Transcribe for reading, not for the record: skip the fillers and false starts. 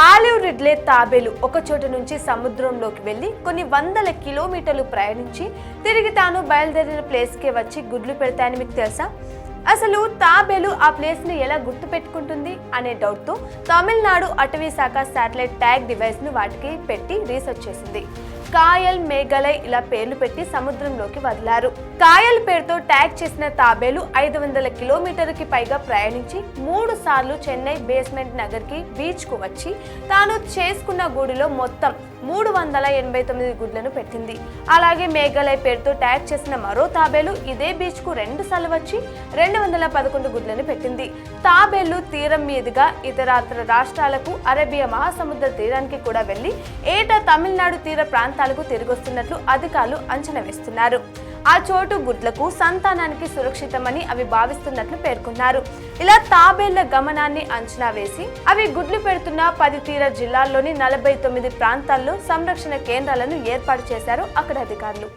Olive Ridley తాబేలు ఒక చోట నుంచి సముద్రంలోకి వెళ్లి కొన్ని వందల కిలోమీటర్లు ప్రయాణించి తిరిగి తాను బయలుదేరిన ప్లేస్కే వచ్చి గుడ్లు పెడతాయని మీకు తెలుసా? అసలు తాబేలు ఆ ప్లేస్ని ఎలా గుర్తు పెట్టుకుంటుంది అనే డౌట్తో తమిళనాడు అటవీ శాఖ శాటిలైట్ ట్యాగ్ డివైస్ను వాటికి పెట్టి రీసెర్చ్ చేసింది. కాయల్, మేఘలై ఇలా పేర్లు పెట్టి సముద్రంలోకి వదిలారు. కాయల్ పేరుతో ట్యాగ్ చేసిన తాబేలు 500 కిలోమీటర్లకి పైగా ప్రయాణించి 3 సార్లు చెన్నై బేస్మెంట్ నగర్కి బీచ్ కు వచ్చి తాను చేసుకున్న గూడులో మొత్తం 389 గుడ్లను పెట్టింది. అలాగే మేఘలై పేరుతో ట్యాగ్ చేసిన మరో తాబేలు ఇదే బీచ్ కు 2 సార్లు వచ్చి 211 గుడ్లను పెట్టింది. తాబేళ్లు తీరం మీదుగా ఇతరాత్ర రాష్ట్రాలకు, అరేబియా మహాసముద్ర తీరానికి కూడా వెళ్లి ఏటా తమిళనాడు తీర ప్రాంతాలకు తిరిగొస్తున్నట్లు అధికారులు అంచనా వేస్తున్నారు. ఆ చోటు గుడ్లకు, సంతానానికి సురక్షితమని అవి భావిస్తున్నట్లు పేర్కొన్నారు. ఇలా తాబేళ్ల గమనాన్ని అంచనా వేసి అవి గుడ్లు పెడుతున్న 10 తీర జిల్లాల్లోని 49 ప్రాంతాల్లో సంరక్షణ కేంద్రాలను ఏర్పాటు చేశారు అక్కడి అధికారులు.